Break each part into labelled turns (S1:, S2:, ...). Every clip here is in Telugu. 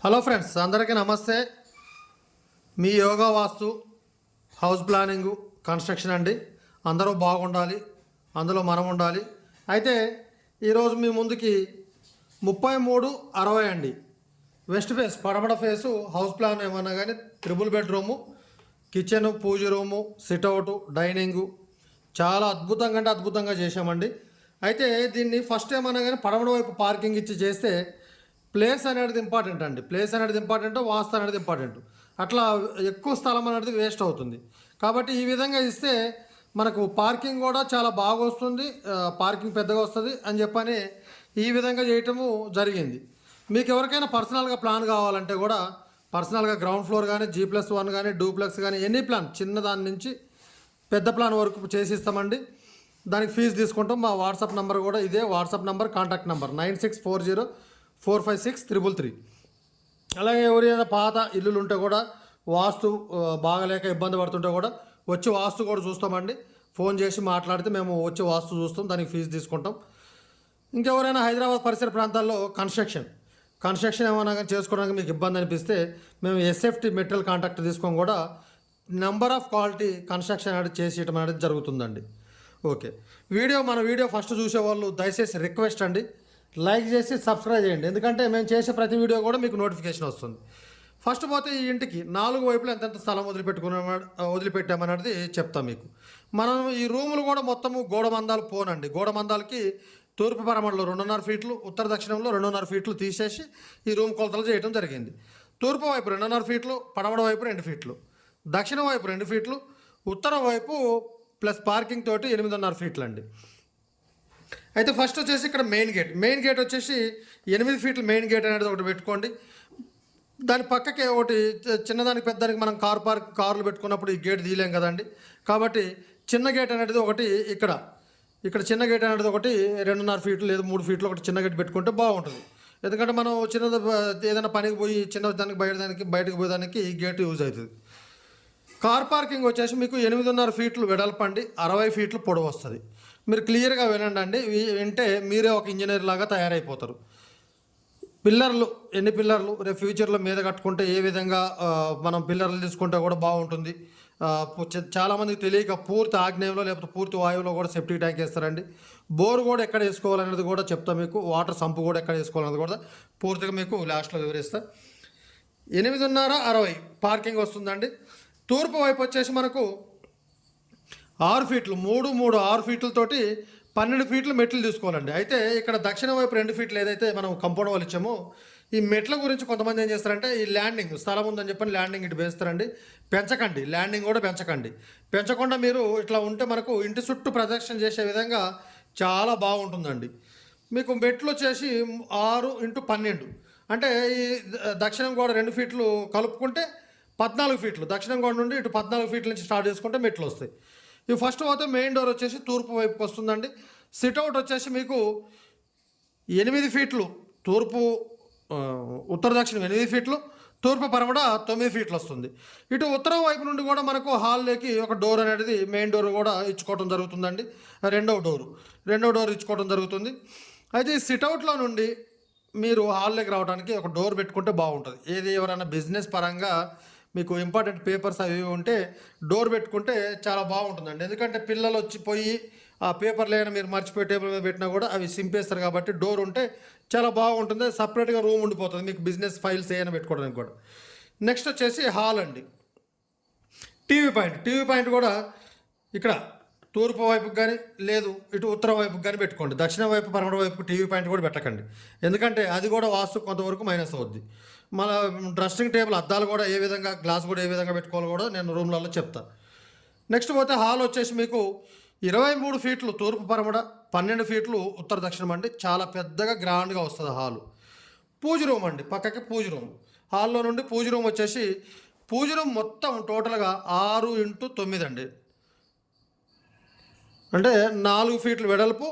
S1: హలో ఫ్రెండ్స్, అందరికీ నమస్తే. మీ యోగా వాస్తు హౌస్ ప్లానింగు కన్స్ట్రక్షన్ అండి. అందరూ బాగుండాలి, అందులో మనం ఉండాలి. అయితే ఈరోజు మీ ముందుకి 3360 అండి, వెస్ట్ ఫేస్ పడమడ ఫేసు హౌస్ ప్లాన్ ఏమన్నా కానీ triple bedroom, kitchen, puja room, sit out, dining చాలా అద్భుతంగా అంటే అద్భుతంగా చేశామండి. అయితే దీన్ని ఫస్ట్ ఏమన్నా కానీ పడమడ వైపు పార్కింగ్ ఇచ్చి చేస్తే ప్లేస్ అనేది ఇంపార్టెంట్ అండి. ప్లేస్ అనేది ఇంపార్టెంట్, వాస్తు అనేది ఇంపార్టెంట్. అట్లా ఎక్కువ స్థలం అనేది వేస్ట్ అవుతుంది. కాబట్టి ఈ విధంగా ఇస్తే మనకు పార్కింగ్ కూడా చాలా బాగా వస్తుంది, పార్కింగ్ పెద్దగా వస్తుంది అని చెప్పని ఈ విధంగా చేయటము జరిగింది. మీకు ఎవరికైనా పర్సనల్గా ప్లాన్ కావాలంటే కూడా పర్సనల్గా గ్రౌండ్ ఫ్లోర్ కానీ, G+1 కానీ, డూప్లెక్స్ కానీ, ఎనీ ప్లాన్ చిన్నదాని నుంచి పెద్ద ప్లాన్ వరకు చేసి ఇస్తామండి. దానికి ఫీజు తీసుకుంటాం. మా వాట్సాప్ నెంబర్ కూడా ఇదే వాట్సాప్ నెంబర్, కాంటాక్ట్ నెంబర్ 9640456333. అలాగే ఎవరైనా పాత ఇల్లులు ఉంటే కూడా వాస్తు బాగలేక ఇబ్బంది పడుతుంటే కూడా వచ్చి వాస్తు కూడా చూస్తామండి. ఫోన్ చేసి మాట్లాడితే మేము వచ్చి వాస్తు చూస్తాం, దానికి ఫీజు తీసుకుంటాం. ఇంకెవరైనా హైదరాబాద్ పరిసర ప్రాంతాల్లో కన్స్ట్రక్షన్ ఏమైనా కానీ చేసుకోవడానికి మీకు ఇబ్బంది అనిపిస్తే మేము SFT మెటీరియల్ కాంట్రాక్ట్ తీసుకొని కూడా నెంబర్ ఆఫ్ క్వాలిటీ కన్స్ట్రక్షన్ అనేది చేసేయటం అనేది జరుగుతుందండి. ఓకే, మన వీడియో ఫస్ట్ చూసేవాళ్ళు దయచేసి రిక్వెస్ట్ అండి, లైక్ చేసి సబ్స్క్రైబ్ చేయండి. ఎందుకంటే మేము చేసే ప్రతి వీడియో కూడా మీకు నోటిఫికేషన్ వస్తుంది. ఫస్ట్ పోతే ఈ ఇంటికి 4 వైపులు ఎంతెంత స్థలం వదిలిపెట్టామనేది చెప్తాం మీకు. మనం ఈ రూములు కూడా మొత్తము గోడ మందాలు పోనండి. గోడ మందాలకి తూర్పు పరమడలో 2.5 ఫీట్లు, ఉత్తర దక్షిణంలో 2.5 ఫీట్లు తీసేసి ఈ రూమ్ కొలతలు చేయడం జరిగింది. తూర్పు వైపు 2.5 ఫీట్లు, పడమడ వైపు 2 ఫీట్లు, దక్షిణ వైపు 2 ఫీట్లు, ఉత్తరం వైపు ప్లస్ పార్కింగ్ తోటి 8.5 ఫీట్లు అండి. అయితే ఫస్ట్ వచ్చేసి ఇక్కడ మెయిన్ గేట్ వచ్చేసి 8 ఫీట్లు మెయిన్ గేట్ అనేది ఒకటి పెట్టుకోండి. దాని పక్కకే ఒకటి చిన్నదానికి పెద్దదానికి మనం కార్లు పెట్టుకున్నప్పుడు ఈ గేట్ తీయలేం కదండి. కాబట్టి చిన్న గేట్ అనేది ఒకటి ఇక్కడ చిన్న గేట్ అనేది ఒకటి 2.5 ఫీట్లు లేదా 3 ఫీట్లు ఒకటి చిన్న గేట్ పెట్టుకుంటే బాగుంటుంది. ఎందుకంటే మనం ఏదైనా పనికి పోయి చిన్నదానికి బయటకు పోయేదానికి ఈ గేట్ యూజ్ అవుతుంది. కార్ పార్కింగ్ వచ్చేసి మీకు 8.5 ఫీట్లు వెడల్పండి, 60 ఫీట్లు పొడవు వస్తుంది. మీరు క్లియర్గా వినండి అండి, వింటే మీరే ఒక ఇంజనీర్ లాగా తయారైపోతారు. ఎన్ని పిల్లర్లు రేపు ఫ్యూచర్లో మీద కట్టుకుంటే ఏ విధంగా మనం పిల్లర్లు తీసుకుంటే కూడా బాగుంటుంది. చాలామందికి తెలియక పూర్తి ఆగ్నేయంలో లేకపోతే పూర్తి వాయువులో కూడా సెప్టిక్ ట్యాంక్ వేస్తారండి. బోర్ కూడా ఎక్కడ వేసుకోవాలనేది కూడా చెప్తా మీకు. వాటర్ సంపు కూడా ఎక్కడ వేసుకోవాలనేది కూడా పూర్తిగా మీకు లాస్ట్లో వివరిస్తా. 8.5 పార్కింగ్ వస్తుందండి. తూర్పు వైపు వచ్చేసి మనకు 6 ఫీట్లు 6 ఫీట్లతోటి 12 ఫీట్లు మెట్లు తీసుకోవాలండి. అయితే ఇక్కడ దక్షిణ వైపు 2 ఫీట్లు ఏదైతే మనం కంపౌండ్ వాళ్ళు ఇచ్చామో ఈ మెట్ల గురించి కొంతమంది ఏం చేస్తారంటే ఈ ల్యాండింగ్ స్థలం ఉందని చెప్పని ల్యాండింగ్ ఇటు వేస్తారండి. పెంచకండి, ల్యాండింగ్ కూడా పెంచకుండా మీరు ఇట్లా ఉంటే మనకు ఇంటి చుట్టూ ప్రదక్షిణ చేసే విధంగా చాలా బాగుంటుందండి. మీకు మెట్లు వచ్చేసి 6x12 అంటే ఈ దక్షిణం కూడా 2 ఫీట్లు కలుపుకుంటే 14 ఫీట్లు, దక్షిణం గోడ నుండి ఇటు 14 ఫీట్ల నుంచి స్టార్ట్ చేసుకుంటే మెట్లు వస్తాయి. ఇవి ఫస్ట్ పోతే మెయిన్ డోర్ వచ్చేసి తూర్పు వైపుకి వస్తుందండి. సిట్అవుట్ వచ్చేసి మీకు 8 ఫీట్లు తూర్పు, ఉత్తర దక్షిణం 8 ఫీట్లు, తూర్పు పరమడ 9 ఫీట్లు వస్తుంది. ఇటు ఉత్తరం వైపు నుండి కూడా మనకు హాల్లోకి ఒక డోర్ అనేది మెయిన్ డోర్ కూడా ఇచ్చుకోవడం జరుగుతుందండి. రెండవ డోర్ ఇచ్చుకోవడం జరుగుతుంది. అయితే ఈ సిట్అవుట్లో నుండి మీరు హాల్లోకి రావడానికి ఒక డోర్ పెట్టుకుంటే బాగుంటుంది. ఎవరైనా బిజినెస్ పరంగా మీకు ఇంపార్టెంట్ పేపర్స్ అవి ఉంటే డోర్ పెట్టుకుంటే చాలా బాగుంటుందండి. ఎందుకంటే పిల్లలు వచ్చిపోయి ఆ పేపర్లు ఏమైనా మీరు మర్చిపోయి టేబుల్ మీద పెట్టినా కూడా అవి సింపేస్తారు. కాబట్టి డోర్ ఉంటే చాలా బాగుంటుంది. సపరేట్గా రూమ్ ఉండిపోతుంది మీకు బిజినెస్ ఫైల్స్ ఏమైనా పెట్టుకోవడానికి కూడా. నెక్స్ట్ వచ్చేసి హాల్ అండి. టీవీ పాయింట్ కూడా ఇక్కడ తూర్పు వైపుకి కానీ లేదు ఇటు ఉత్తరం వైపుకి కానీ పెట్టుకోండి. దక్షిణ వైపు పరమడ వైపుకి టీవీ పాయింట్ కూడా పెట్టకండి. ఎందుకంటే అది కూడా వాస్తు కొంతవరకు మైనస్ అవుద్ది. మన డ్రెస్సింగ్ టేబుల్ అద్దాలు కూడా ఏ విధంగా, గ్లాస్ కూడా ఏ విధంగా పెట్టుకోవాలో కూడా నేను రూమ్లలో చెప్తాను. నెక్స్ట్ పోతే హాల్ వచ్చేసి మీకు 23 ఫీట్లు తూర్పు పరమడ, 12 ఫీట్లు ఉత్తర దక్షిణం అండి. చాలా పెద్దగా గ్రాండ్గా వస్తుంది హాలు. పూజ రూమ్ అండి, పక్కకి పూజ రూమ్. హాల్లో నుండి పూజ రూమ్ వచ్చేసి పూజ రూమ్ మొత్తం టోటల్గా 6x9 అండి. అంటే 4 ఫీట్లు వెడల్పు,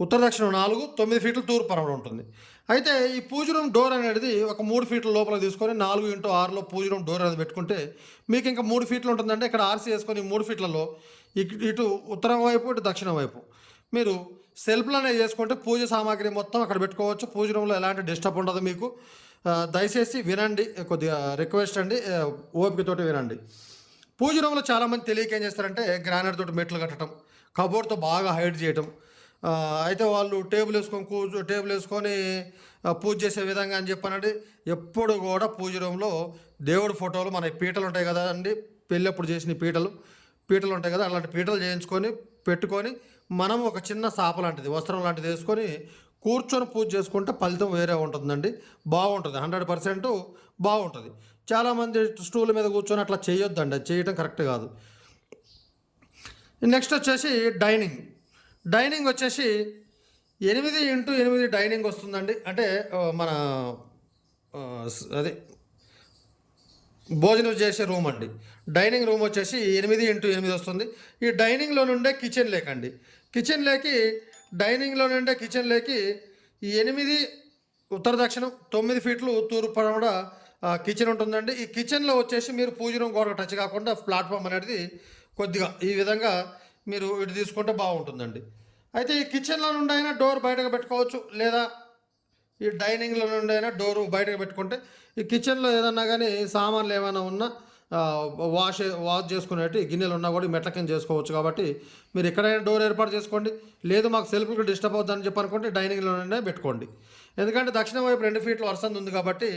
S1: ఉత్తర దక్షిణం 4, 9 ఫీట్లు తూర్పు పరమడ ఉంటుంది. అయితే ఈ పూజ రూమ్ డోర్ అనేది ఒక 3 ఫీట్ల లోపల తీసుకొని 4x6లో పూజ రూమ్ డోర్ అనేది పెట్టుకుంటే మీకు ఇంకా 3 ఫీట్లు ఉంటుందంటే ఇక్కడ ఆర్సీ వేసుకొని 3 ఫీట్లలో ఇటు ఉత్తరం వైపు ఇటు దక్షిణం వైపు మీరు సెల్ఫ్లు అనేది చేసుకుంటే పూజ సామాగ్రి మొత్తం అక్కడ పెట్టుకోవచ్చు. పూజ రూమ్లో ఎలాంటి డిస్టర్బ్ ఉండదు మీకు. దయచేసి వినండి, కొద్దిగా రిక్వెస్ట్ అండి, ఓపికతోటి వినండి. పూజ రూమ్లో చాలామంది తెలియక ఏం చేస్తారంటే గ్రానైట్ తోటి మెట్లు కట్టడం, కబోర్డ్తో బాగా హైడ్ చేయటం. అయితే వాళ్ళు టేబుల్ వేసుకొని పూజ చేసే విధంగా అని చెప్పానండి. ఎప్పుడు కూడా పూజ రూమ్లో దేవుడి ఫోటోలు, మన పీటలు ఉంటాయి కదా అండి, పెళ్ళప్పుడు చేసిన పీటలు ఉంటాయి కదా, అలాంటి పీటలు చేయించుకొని పెట్టుకొని మనం ఒక చిన్న సాప లాంటిది, వస్త్రం లాంటిది వేసుకొని కూర్చొని పూజ చేసుకుంటే ఫలితం వేరే ఉంటుందండి. బాగుంటుంది, 100% బాగుంటుంది. చాలామంది స్టూల్ మీద కూర్చొని అట్లా చేయొద్దండి, అది చేయటం కరెక్ట్ కాదు. నెక్స్ట్ వచ్చేసి డైనింగ్ వచ్చేసి 8x8 డైనింగ్ వస్తుందండి. అంటే మన అదే భోజనం చేసే రూమ్ అండి. డైనింగ్ రూమ్ వచ్చేసి 8x8 వస్తుంది. ఈ డైనింగ్లో నుండే కిచెన్ లేకండి. డైనింగ్లో నుండే కిచెన్ లేకి 8 ఉత్తర దక్షిణం, 9 ఫీట్లు తూర్పు పడమట కిచెన్ ఉంటుందండి. ఈ కిచెన్లో వచ్చేసి మీరు పూజ రూమ్ గోడ టచ్ కాకుండా ప్లాట్ఫామ్ అనేది కొద్దిగా ఈ విధంగా మీరు ఇటు తీసుకుంటే బాగుంటుందండి. అయితే ఈ కిచెన్లో నుండి అయినా డోర్ బయటకు పెట్టుకోవచ్చు, లేదా ఈ డైనింగ్లో నుండి అయినా డోరు బయటకు పెట్టుకుంటే ఈ కిచెన్లో ఏదన్నా కానీ సామాన్లు ఏమైనా ఉన్నా వాష్ చేసుకునేటి గిన్నెలు ఉన్నా కూడా మెట్ల కింద చేసుకోవచ్చు. కాబట్టి మీరు ఎక్కడైనా డోర్ ఏర్పాటు చేసుకోండి. లేదు మాకు సెల్ఫ్కి డిస్టర్బ్ అవుతుందని చెప్పనుకుంటే డైనింగ్లోనే పెట్టుకోండి. ఎందుకంటే దక్షిణ వైపు 2 ఫీట్ల వరసంది ఉంది కాబట్టి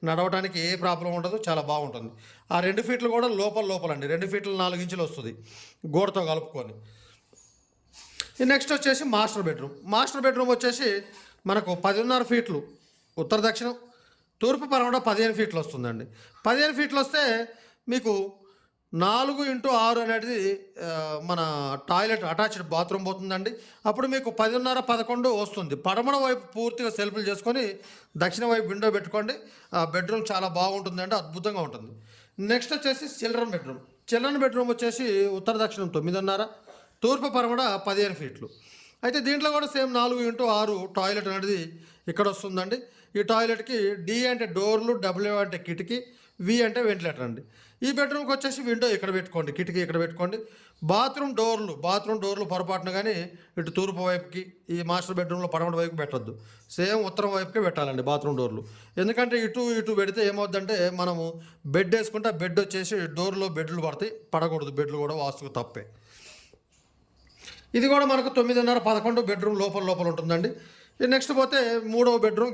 S1: నడవడానికి ఏ ప్రాబ్లం ఉండదు, చాలా బాగుంటుంది. ఆ 2 ఫీట్లు కూడా లోపలండి, 2 ఫీట్లు 4 ఇంచులు వస్తుంది గోడతో కలుపుకొని. నెక్స్ట్ వచ్చేసి మాస్టర్ బెడ్రూమ్ వచ్చేసి మనకు 10.5 ఫీట్లు ఉత్తర దక్షిణం, తూర్పు పరమట 15 ఫీట్లు వస్తుందండి. 15 ఫీట్లు వస్తే మీకు 4x6 అనేది మన టాయిలెట్ అటాచ్డ్ బాత్రూమ్ పోతుందండి. అప్పుడు మీకు 10.5, 11 వస్తుంది. పడమర వైపు పూర్తిగా సెల్ఫ్లు చేసుకొని దక్షిణ వైపు విండో పెట్టుకోండి. ఆ బెడ్రూమ్ చాలా బాగుంటుందండి, అద్భుతంగా ఉంటుంది. నెక్స్ట్ వచ్చేసి చిల్డ్రన్ బెడ్రూమ్ వచ్చేసి ఉత్తర దక్షిణం 9.5, తూర్పు పరమడ 15 ఫీట్లు. అయితే దీంట్లో కూడా సేమ్ 4x6 టాయిలెట్ అనేది ఇక్కడ వస్తుందండి. ఈ టాయిలెట్కి D అంటే డోర్లు, W అంటే కిటికీ, V అంటే వెంటిలేటర్ అండి. ఈ బెడ్రూమ్కి వచ్చేసి విండో ఇక్కడ పెట్టుకోండి, కిటికీ ఇక్కడ పెట్టుకోండి. బాత్రూమ్ డోర్లు పొరపాటున కానీ ఇటు తూర్పు వైపుకి, ఈ మాస్టర్ బెడ్రూమ్లో పడమటి వైపు పెట్టద్దు, సేమ్ ఉత్తరం వైపుకే పెట్టాలండి బాత్రూమ్ డోర్లు. ఎందుకంటే ఇటు పెడితే ఏమవుద్దంటే మనము బెడ్ వేసుకుంటే ఆ బెడ్ వచ్చేసి డోర్లో బెడ్లు పడకూడదు, బెడ్లు కూడా వాస్తుకు తప్పే. ఇది కూడా మనకు 9.5, 11 బెడ్రూమ్ లోపల ఉంటుందండి. నెక్స్ట్ పోతే 3వ బెడ్రూమ్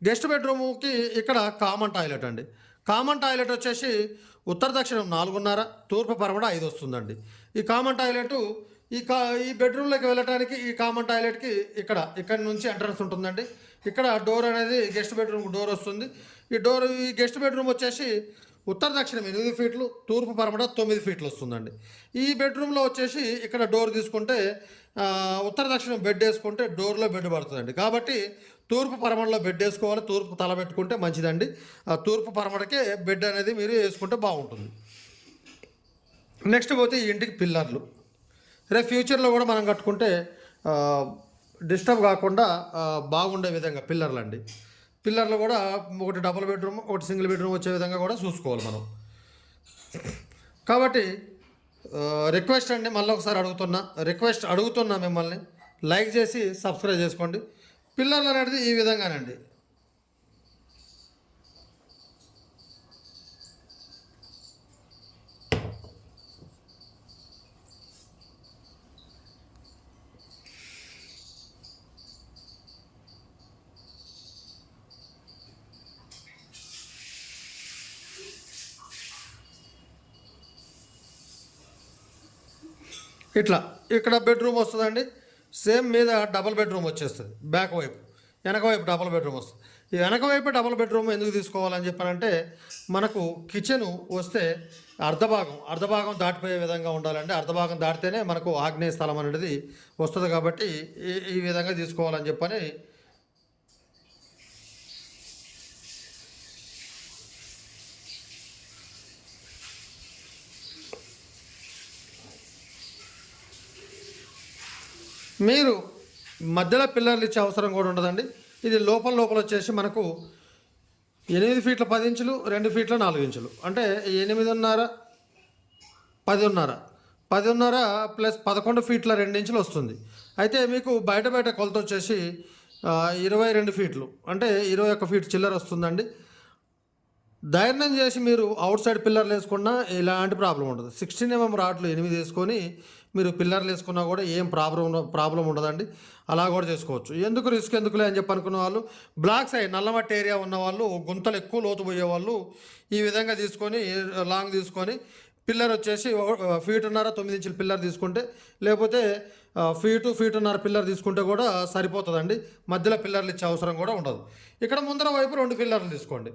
S1: గెస్ట్ బెడ్రూమ్కి ఇక్కడ కామన్ టాయిలెట్ అండి. కామన్ టాయిలెట్ వచ్చేసి ఉత్తర దక్షిణం 4.5, తూర్పు పరమడ 5 వస్తుందండి. ఈ కామన్ టాయిలెట్ ఈ బెడ్రూమ్లోకి వెళ్ళడానికి ఈ కామన్ టాయిలెట్కి ఇక్కడ నుంచి ఎంట్రన్స్ ఉంటుందండి. ఇక్కడ డోర్ అనేది గెస్ట్ బెడ్రూమ్కి డోర్ వస్తుంది. ఈ గెస్ట్ బెడ్రూమ్ వచ్చేసి ఉత్తర దక్షిణం 8 ఫీట్లు, తూర్పు పరమట 9 ఫీట్లు వస్తుందండి. ఈ బెడ్రూమ్లో వచ్చేసి ఇక్కడ డోర్ తీసుకుంటే ఉత్తర దక్షిణం బెడ్ వేసుకుంటే డోర్లో బెడ్ పడుతుందండి. కాబట్టి తూర్పు పరమడలో బెడ్ వేసుకోవాలి, తూర్పు తల పెట్టుకుంటే మంచిదండి. ఆ తూర్పు పరమడకే బెడ్ అనేది మీరు వేసుకుంటే బాగుంటుంది. నెక్స్ట్ పోతే ఈ ఇంటికి పిల్లర్లు. రేపు ఫ్యూచర్లో కూడా మనం కట్టుకుంటే డిస్టర్బ్ కాకుండా బాగుండే విధంగా పిల్లర్లు కూడా ఒకటి డబుల్ బెడ్రూమ్, ఒకటి సింగిల్ బెడ్రూమ్ వచ్చే విధంగా కూడా చూసుకోవాలి మనం. కాబట్టి రిక్వెస్ట్ అండి, మళ్ళీ ఒకసారి అడుగుతున్నా మిమ్మల్ని, లైక్ చేసి సబ్స్క్రైబ్ చేసుకోండి. పిల్లర్లు అనేది ఈ విధంగానండి. ఇక్కడ బెడ్రూమ్ వస్తుందండి. సేమ్ మీద డబుల్ బెడ్రూమ్ వచ్చేస్తుంది. వెనక వైపు డబుల్ బెడ్రూమ్ వస్తుంది. ఈ వెనక వైపు డబుల్ బెడ్రూమ్ ఎందుకు తీసుకోవాలని చెప్పానంటే మనకు కిచెన్ వస్తే అర్ధభాగం దాటిపోయే విధంగా ఉండాలండి. అర్ధభాగం దాటితేనే మనకు ఆగ్నేయ స్థలం అనేది వస్తుంది. కాబట్టి ఈ విధంగా తీసుకోవాలని చెప్పని మీరు మధ్యలో పిల్లర్లు ఇచ్చే అవసరం కూడా ఉండదండి. ఇది లోపల వచ్చేసి మనకు 8 ఫీట్ల 10 ఇంచులు, 2 ఫీట్ల 4 ఇంచులు, అంటే 8.5, 10.5 ప్లస్ 11 ఫీట్ల 2 ఇంచులు వస్తుంది. అయితే మీకు బయట కొలత వచ్చేసి 22 ఫీట్లు అంటే 21 ఫీట్ చిల్లర వస్తుందండి. ధైర్యం చేసి మీరు అవుట్ సైడ్ పిల్లర్లు వేసుకున్నా ఎలాంటి ప్రాబ్లం ఉండదు. 16 mm రాడ్లు 8 వేసుకొని మీరు పిల్లర్లు వేసుకున్నా కూడా ఏం ప్రాబ్లం ఉండదండి. అలా కూడా చేసుకోవచ్చు. ఎందుకు రిస్క్ ఎందుకులే అని చెప్పి అనుకున్న వాళ్ళు, బ్లాక్ సైడ్ నల్లమట్టి ఏరియా ఉన్న వాళ్ళు, గుంతలు ఎక్కువ లోతు పోయే వాళ్ళు ఈ విధంగా తీసుకొని లాంగ్ తీసుకొని పిల్లర్ వచ్చేసి 1.5 ఫీట్ 9 ఇంచుల పిల్లర్ తీసుకుంటే, లేకపోతే ఫీటున్నర పిల్లర్ తీసుకుంటే కూడా సరిపోతుందండి. మధ్యలో పిల్లర్లు ఇచ్చే అవసరం కూడా ఉండదు. ఇక్కడ ముందర వైపు 2 పిల్లర్లు తీసుకోండి.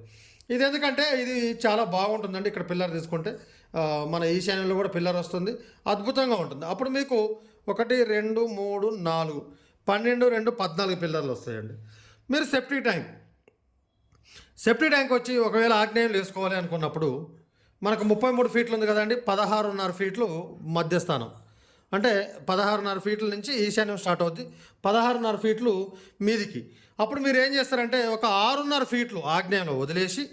S1: ఇది ఎందుకంటే ఇది చాలా బాగుంటుందండి. ఇక్కడ పిల్లర్ తీసుకుంటే మన ఈశాన్యంలో కూడా పిల్లర్ వస్తుంది, అద్భుతంగా ఉంటుంది. అప్పుడు మీకు 1 2 3 4 12 2 14 పిల్లర్లు వస్తాయండి. మీరు సెప్టిక్ ట్యాంక్ వచ్చి ఒకవేళ ఆగ్నేయంలో వేసుకోవాలి అనుకున్నప్పుడు మనకు 33 ఫీట్లు ఉంది కదండి, 16.5 ఫీట్లు మధ్యస్థానం. అంటే 16.5 ఫీట్ల నుంచి ఈశాన్యం స్టార్ట్ అవుద్ది, 16.5 ఫీట్లు మీదికి. అప్పుడు మీరు ఏం చేస్తారంటే ఒక 6.5 ఫీట్లు ఆగ్నేయంలో వదిలేసి,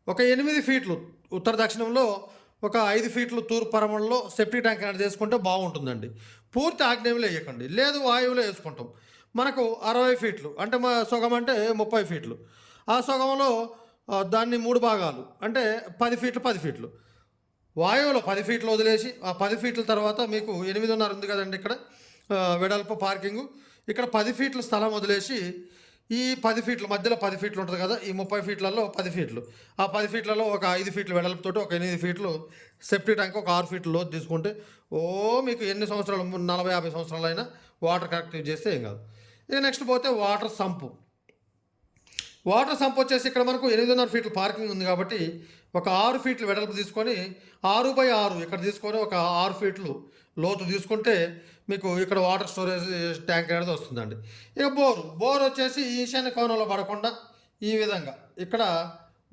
S1: ఒక 8 ఫీట్లు ఉత్తర దక్షిణంలో, ఒక 5 ఫీట్లు తూర్పు పరమణలో సెప్టిక్ ట్యాంక్ అనేది వేసుకుంటే బాగుంటుందండి. పూర్తి ఆగ్నేయంలో వేయకండి, లేదు వాయువులో వేసుకుంటాం. మనకు 60 ఫీట్లు అంటే మా సొగం అంటే 30 ఫీట్లు. ఆ సొగంలో దాన్ని 3 భాగాలు అంటే 10 ఫీట్లు వాయువులో 10 ఫీట్లు వదిలేసి, ఆ 10 ఫీట్ల తర్వాత మీకు 8.5 ఉంది కదండి ఇక్కడ వెడల్పు పార్కింగు. ఇక్కడ 10 ఫీట్ల స్థలం వదిలేసి, ఈ 10 ఫీట్ల మధ్యలో 10 ఫీట్లు ఉంటుంది కదా, ఈ 30 ఫీట్లలో 10 ఫీట్లు, ఆ 10 ఫీట్లలో ఒక 5 ఫీట్లు వెడల్పుతోటి ఒక 8 ఫీట్లు సెప్టిక్ ట్యాంక్, ఒక 6 ఫీట్లు లోతు తీసుకుంటే మీకు ఎన్ని సంవత్సరాలు 40-50 సంవత్సరాలు అయినా వాటర్ కరెక్ట్ చేస్తే ఏం కాదు. ఇక నెక్స్ట్ పోతే వాటర్ సంప్ వచ్చేసి ఇక్కడ మనకు 8.5 ఫీట్లు పార్కింగ్ ఉంది కాబట్టి ఒక 6 ఫీట్లు వెడల్పు తీసుకొని 6x6 ఇక్కడ తీసుకొని ఒక 6 ఫీట్లు లోతు తీసుకుంటే మీకు ఇక్కడ వాటర్ స్టోరేజ్ ట్యాంక్ అనేది వస్తుందండి. ఇక బోర్ వచ్చేసి ఈశాన్య కోణంలో పడకుండా ఈ విధంగా ఇక్కడ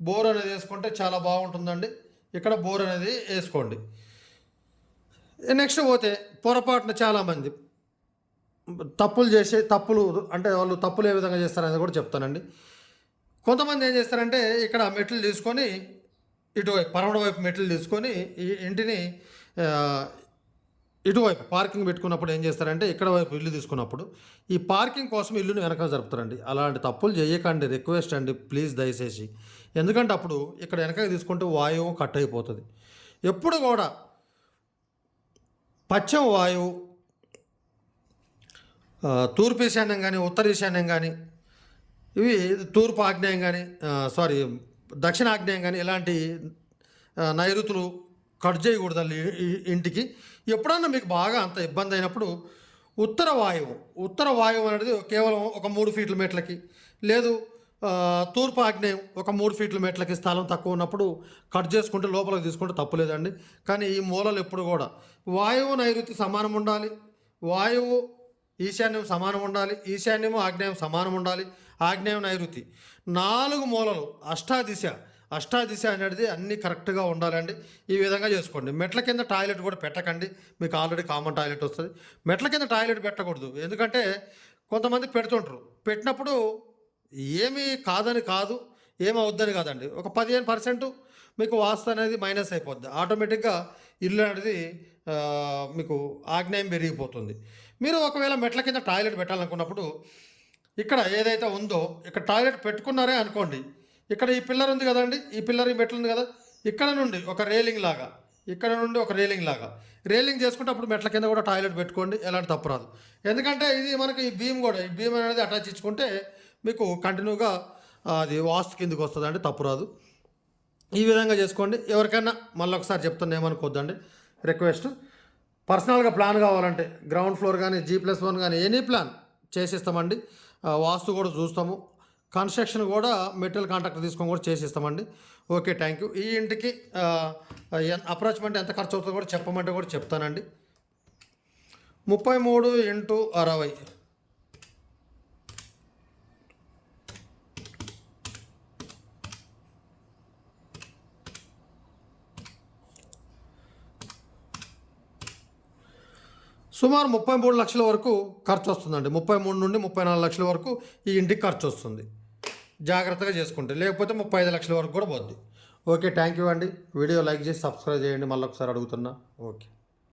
S1: బోర్ అనేది వేసుకుంటే చాలా బాగుంటుందండి. ఇక్కడ బోర్ అనేది వేసుకోండి. నెక్స్ట్ పోతే పొరపాటున చాలామంది తప్పులు అంటే వాళ్ళు తప్పులు ఏ విధంగా చేస్తారనేది కూడా చెప్తానండి. కొంతమంది ఏం చేస్తారంటే ఇక్కడ మెట్లు తీసుకొని ఇటువైపు పరమణ వైపు మెట్లు తీసుకొని ఈ ఇంటిని ఇటువైపు పార్కింగ్ పెట్టుకున్నప్పుడు ఏం చేస్తారంటే ఇక్కడ వైపు ఇల్లు తీసుకున్నప్పుడు ఈ పార్కింగ్ కోసం ఇల్లుని వెనక జరుపుతారండి. అలాంటి తప్పులు చేయకండి, రిక్వెస్ట్ అండి ప్లీజ్ దయచేసి. ఎందుకంటే అప్పుడు ఇక్కడ వెనక తీసుకుంటే వాయువు కట్ అయిపోతుంది. ఎప్పుడు కూడా పశ్చిమ వాయువు తూర్పు ఈశాన్యం కానీ ఉత్తర ఈశాన్యం కానీ, ఇవి తూర్పు ఆగ్నేయం కానీ దక్షిణ ఆగ్నేయం కానీ ఇలాంటి నైరుతులు కట్ చేయకూడదు ఇంటికి. ఎప్పుడన్నా మీకు బాగా అంత ఇబ్బంది అయినప్పుడు ఉత్తర వాయువు అనేది కేవలం ఒక 3 ఫీట్ల మెట్లకి, లేదు తూర్పు ఆగ్నేయం ఒక 3 ఫీట్ల మెట్లకి స్థలం తక్కువ ఉన్నప్పుడు కట్ చేసుకుంటే లోపలికి తీసుకుంటే తప్పు లేదండి. కానీ ఈ మూలలు ఎప్పుడు కూడా వాయువు నైరుతి సమానం ఉండాలి, వాయువు ఈశాన్యం సమానం ఉండాలి, ఈశాన్యము ఆగ్నేయం సమానం ఉండాలి, ఆగ్నేయం నైరుతి 4 మూలలు అష్టాదిశ అనేది అన్నీ కరెక్ట్గా ఉండాలండి. ఈ విధంగా చేసుకోండి. మెట్ల కింద టాయిలెట్ కూడా పెట్టకండి, మీకు ఆల్రెడీ కామన్ టాయిలెట్ వస్తుంది. మెట్ల కింద టాయిలెట్ పెట్టకూడదు, ఎందుకంటే కొంతమంది పెడుతుంటారు. పెట్టినప్పుడు ఏమీ కాదు, ఏమవుద్దని కాదండి, ఒక 15% మీకు వాస్తు అనేది మైనస్ అయిపోద్ది. ఆటోమేటిక్గా ఇల్లు అనేది మీకు ఆగ్నేయం పెరిగిపోతుంది. మీరు ఒకవేళ మెట్ల కింద టాయిలెట్ పెట్టాలనుకున్నప్పుడు ఇక్కడ ఏదైతే ఉందో ఇక్కడ టాయిలెట్ పెట్టుకున్నారే అనుకోండి, ఇక్కడ ఈ పిల్లర్ ఉంది కదండి, ఈ మెట్లు ఉంది కదా, ఇక్కడ నుండి ఒక రేలింగ్ లాగా రేలింగ్ చేసుకుంటే అప్పుడు మెట్ల కింద కూడా టాయిలెట్ పెట్టుకోండి, ఎలాంటి తప్పు రాదు. ఎందుకంటే ఇది మనకి ఈ బీమ్ అనేది అటాచ్ ఇచ్చుకుంటే మీకు కంటిన్యూగా అది వాస్తు కిందకి వస్తుంది అండి, తప్పు రాదు. ఈ విధంగా చేసుకోండి. ఎవరికైనా మళ్ళీ ఒకసారి చెప్తాను, ఏమనుకోద్దండి, రిక్వెస్ట్. పర్సనల్గా ప్లాన్ కావాలంటే గ్రౌండ్ ఫ్లోర్ కానీ G+1 కానీ ఎనీ ప్లాన్ చేసిస్తామండి. వాస్తు కూడా చూస్తాము, కన్స్ట్రక్షన్ కూడా మెటీరియల్ కాంట్రాక్టర్ తీసుకొని కూడా చేసిస్తామండి. Okay, thank you. ఈ ఇంటికి అప్రాచ్మెంట్ ఎంత ఖర్చు అవుతుందో కూడా చెప్పమంటే కూడా చెప్తానండి. 33x60 సుమారు 33 లక్షల వరకు ఖర్చు వస్తుందండి. 33 నుండి 34 లక్షల వరకు ఈ ఇంటికి ఖర్చు వస్తుంది, జాగ్రత్తగా చేసుకుంటే. లేకపోతే 35 లక్షల వరకు కూడా పోద్ది. ఓకే, థ్యాంక్ యూ అండి. వీడియో లైక్ చేసి సబ్స్క్రైబ్ చేయండి. మళ్ళీ ఒకసారి అడుగుతున్నా. ఓకే.